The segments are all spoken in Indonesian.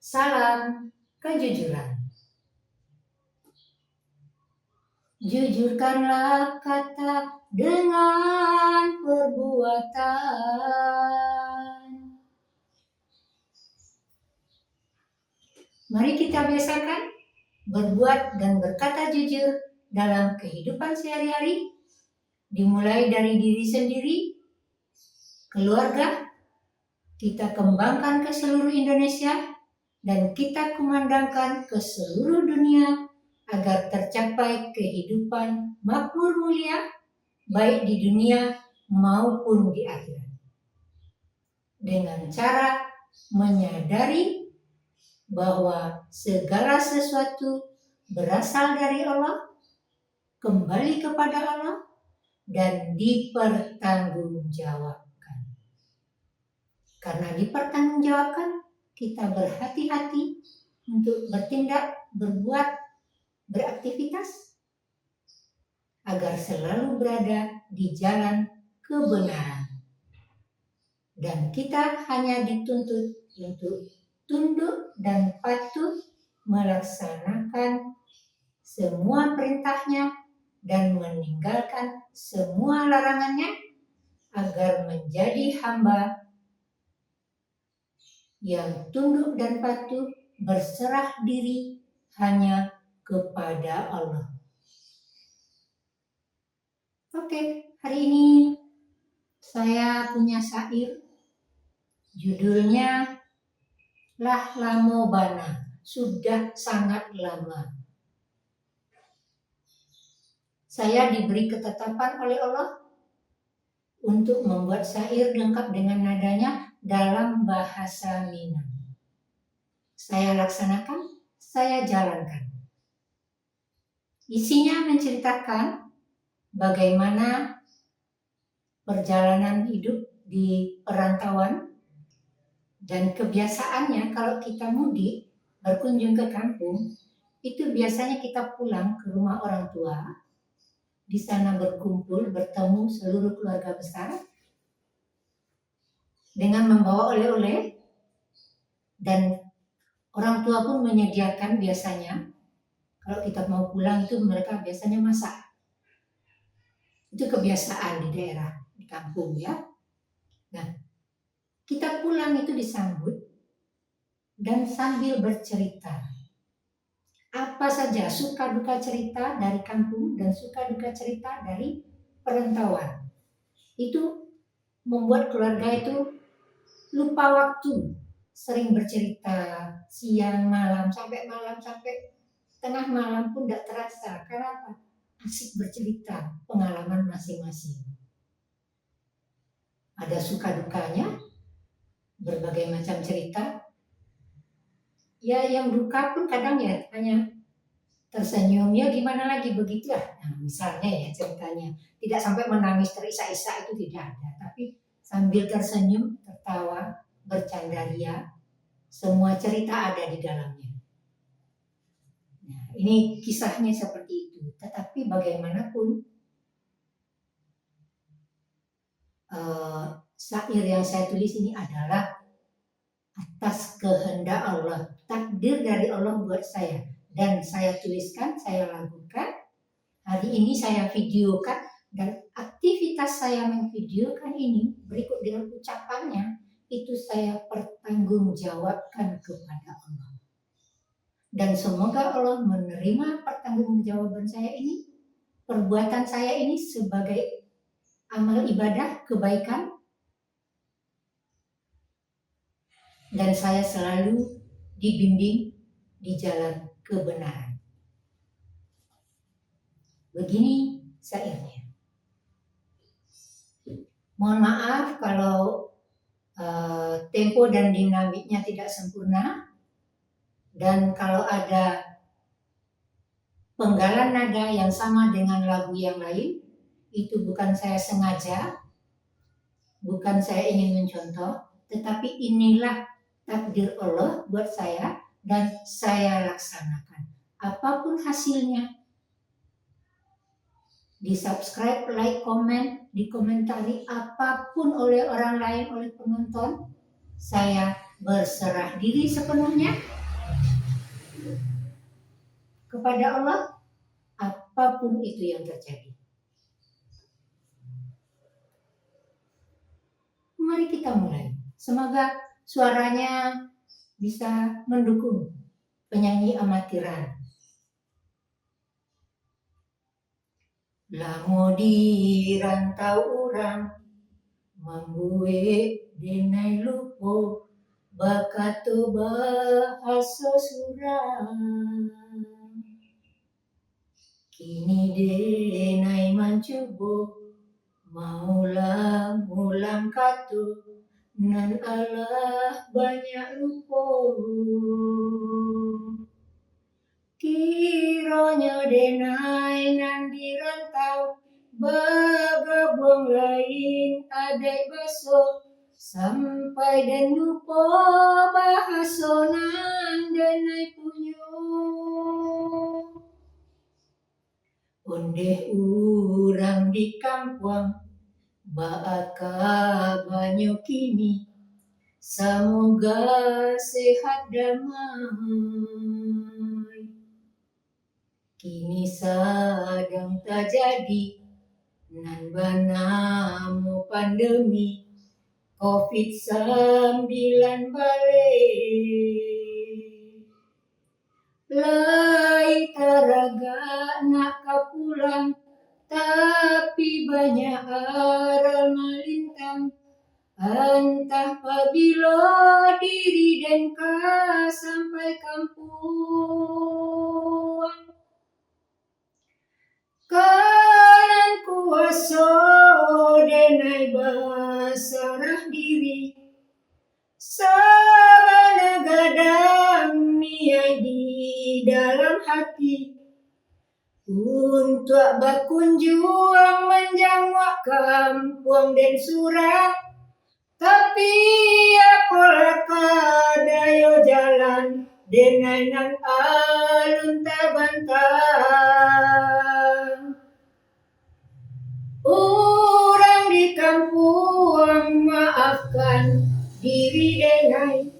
Salam kejujuran. Jujurkanlah kata dengan perbuatan. Mari kita biasakan berbuat dan berkata jujur dalam kehidupan sehari-hari, dimulai dari diri sendiri, keluarga, kita kembangkan ke seluruh Indonesia, dan kita kumandangkan ke seluruh dunia agar tercapai kehidupan makmur mulia, baik di dunia maupun di akhirat. Dengan cara menyadari bahwa segala sesuatu berasal dari Allah, kembali kepada Allah, dan dipertanggungjawabkan. Karena dipertanggungjawabkan, kita berhati-hati untuk bertindak, berbuat, beraktivitas agar selalu berada di jalan kebenaran. Dan kita hanya dituntut untuk tunduk dan patuh melaksanakan semua perintahnya dan meninggalkan semua larangannya agar menjadi hamba yang tunduk dan patuh berserah diri hanya kepada Allah. Oke, hari ini saya punya syair, judulnya Lah Lamo Bana, sudah sangat lama. Saya diberi ketetapan oleh Allah untuk membuat syair lengkap dengan nadanya dalam bahasa Minang. Saya laksanakan, saya jalankan. Isinya menceritakan bagaimana perjalanan hidup di perantauan dan kebiasaannya kalau kita mudik berkunjung ke kampung, itu biasanya kita pulang ke rumah orang tua, di sana berkumpul, bertemu seluruh keluarga besar dengan membawa oleh-oleh, dan orang tua pun menyediakan biasanya kalau kita mau pulang itu mereka biasanya masak. Itu kebiasaan di daerah, di kampung ya. Nah, kita pulang itu disambut dan sambil bercerita. Apa saja suka duka cerita dari kampung dan suka duka cerita dari perantauan. Itu membuat keluarga itu lupa waktu, sering bercerita siang malam sampai tengah malam pun tidak terasa. Karena apa? Asik bercerita pengalaman masing-masing. Ada suka dukanya, berbagai macam cerita. Ya yang duka pun kadang ya hanya tersenyum, ya gimana lagi begitulah. Nah, misalnya ya ceritanya, tidak sampai menangis terisak-isak itu tidak ada, tapi sambil tersenyum, tertawa, bercanda ria, semua cerita ada di dalamnya. Nah, ini kisahnya seperti itu. Tetapi bagaimanapun syair yang saya tulis ini adalah atas kehendak Allah, takdir dari Allah buat saya, dan saya tuliskan, saya lakukan. Hari ini saya videokan, dan aktivitas saya memvideokan ini berikut dengan ucapannya itu saya pertanggungjawabkan kepada Allah. Dan semoga Allah menerima pertanggungjawaban saya ini, perbuatan saya ini sebagai amal ibadah, kebaikan, dan saya selalu dibimbing di jalan kebenaran. Begini syairnya. Mohon maaf kalau tempo dan dinamiknya tidak sempurna, dan kalau ada penggalan nada yang sama dengan lagu yang lain, itu bukan saya sengaja, bukan saya ingin mencontoh, tetapi inilah takdir Allah buat saya dan saya laksanakan. Apapun hasilnya, di subscribe, like, komen, dikomentari apapun oleh orang lain, oleh penonton, saya berserah diri sepenuhnya kepada Allah, apapun itu yang terjadi. Mari kita mulai. Semoga suaranya bisa mendukung penyanyi amatiran. Lamo di rantau orang, membuat denai lupo, bakato bahasa surang. Kini denai mancubo, maulah mulam katu, nan Allah banyak lupo. Kiranya denai nan dirantau, bagabung lain adai baso, sampai dan lupa bahaso nan denai punyo. Ondeh urang di kampung, baaka banyo kini, semoga sehat damai. Kini sedang terjadi nan banamo pandemi COVID-19 balik. Lai teraga nak kapulang, tapi banyak aral melintang. Entah pabila diri dan ka sampai kampung. Kanan kuasa denai berserah diri, sabana gadang niai di dalam hati, untuk berkunjung menjangwak kampung dan surang. Tapi apalah kadayo jalan, denai nan alun tabantang. Orang di kampung maafkan diri denai,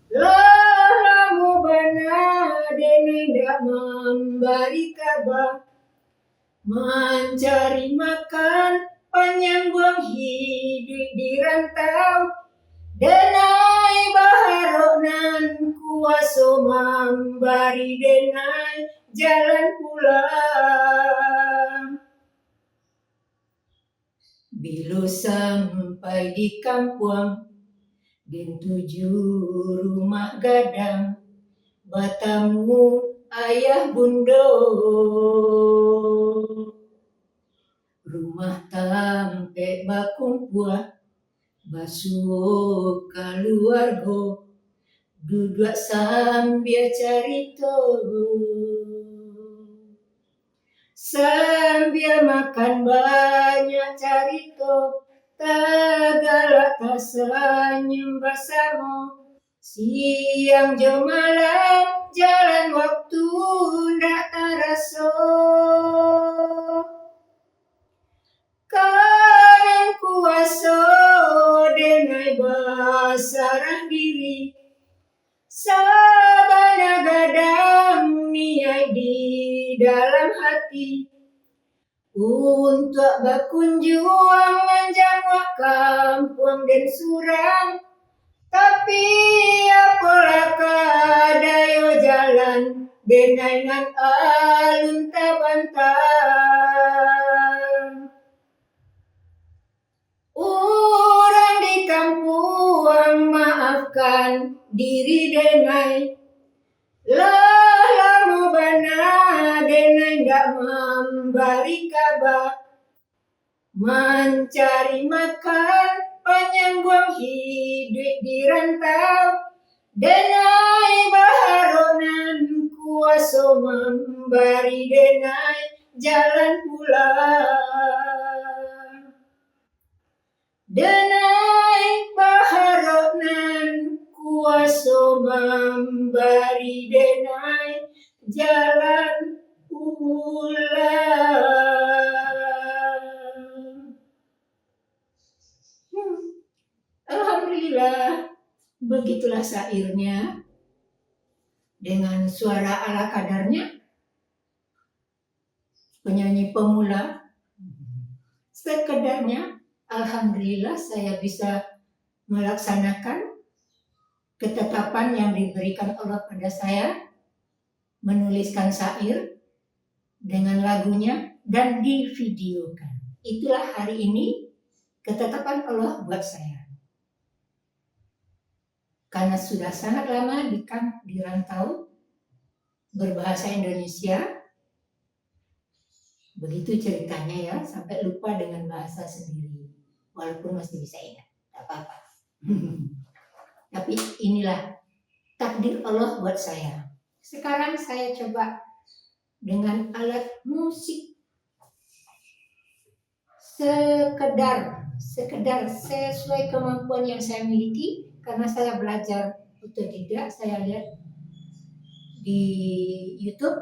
lalamu bana denai dak memberi kabar, mencari makan penyambung hidup di rantau, denai baharok nan kuaso memberi denai jalan pulang. Bila sampai di kampung, dan 7 rumah gadang, bertemu ayah bunda. Rumah tampek bakumpul, basuh keluarga, duduk sambil cerita. Sambil makan banyak cerita, tegalak tersenyum bersama. Siang jam malam jalan waktu ndak terasa. Kanan kuasa denai berserah diri, sabana gadang niai di dalam hati, untuk berkunjung menjangwak kampung dan surang. Tapi apalah kadayo jalan, denai nan alun tabantang. Orang di kampung maafkan diri denai, lalamu bana denai dak memberi kabar, mencari makan penyambung hidup di rantau, denai baharok nan kuaso memberi denai jalan pulang. Denai baharok nan kuaso memberi denai jalan pulang. Alhamdulillah, Begitulah syairnya dengan suara ala kadarnya, penyanyi pemula. Sekedarnya, alhamdulillah saya bisa melaksanakan ketetapan yang diberikan Allah pada saya, menuliskan syair dengan lagunya dan divideokan. Itulah hari ini ketetapan Allah buat saya. Karena sudah sangat lama di rantau berbahasa Indonesia, begitu ceritanya ya, sampai lupa dengan bahasa sendiri. Walaupun masih bisa ingat, tak apa-apa. Tapi inilah takdir Allah buat saya. Sekarang saya coba dengan alat musik sekedar sesuai kemampuan yang saya miliki, karena saya belajar otodidak. Saya lihat di YouTube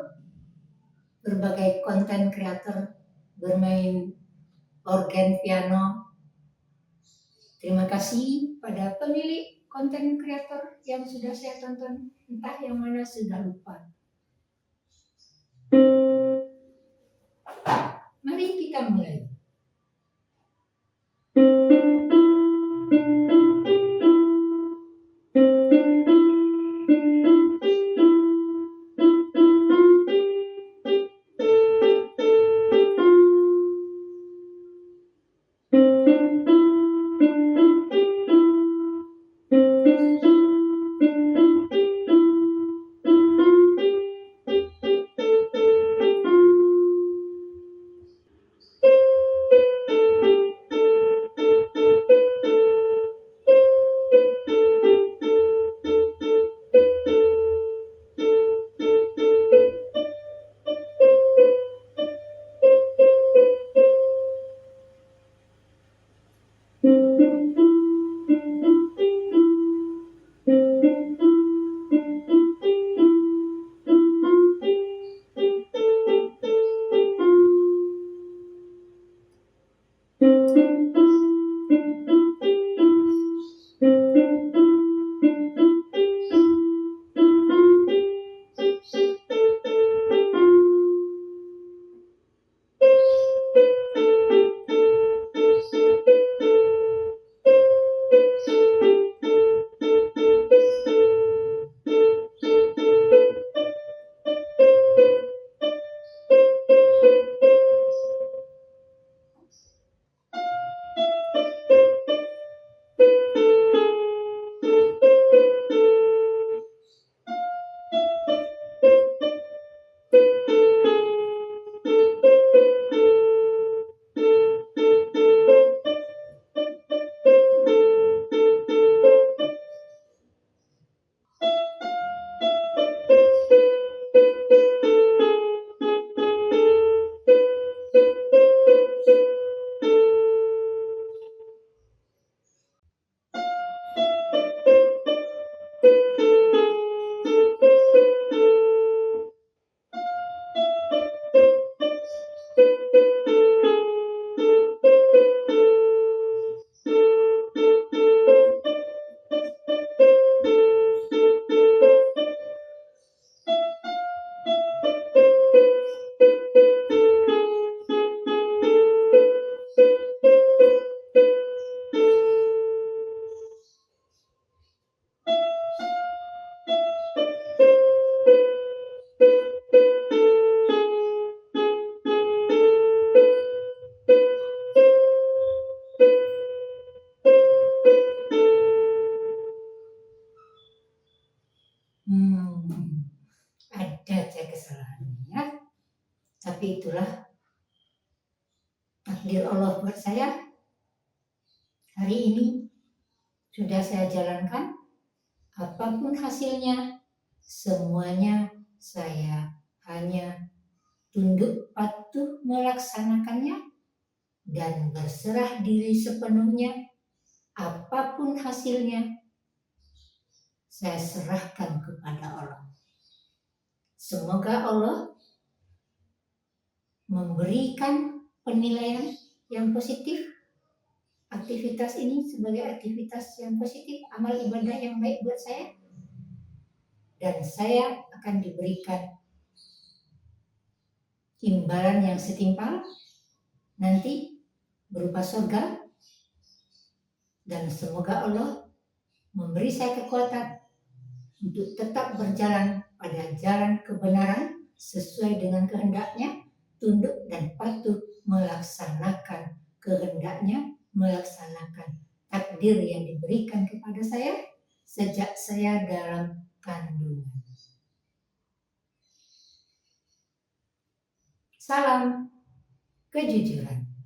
berbagai konten kreator bermain organ, piano. Terima kasih pada pemilik konten kreator yang sudah saya tonton, entah yang mana sudah lupa. Mari kita mulai. Ada aja kesalahannya ya. Tapi itulah takdir Allah buat saya. Hari ini sudah saya jalankan. Apapun hasilnya, semuanya saya hanya tunduk patuh melaksanakannya dan berserah diri sepenuhnya. Apapun hasilnya, saya serahkan kepada Allah. Semoga Allah memberikan penilaian yang positif aktivitas ini sebagai aktivitas yang positif, amal ibadah yang baik buat saya, dan saya akan diberikan imbalan yang setimpal nanti berupa surga, dan semoga Allah memberi saya kekuatan untuk tetap berjalan pada jalan kebenaran sesuai dengan kehendaknya, tunduk dan patuh melaksanakan kehendaknya, melaksanakan takdir yang diberikan kepada saya sejak saya dalam kandungan. Salam kejujuran.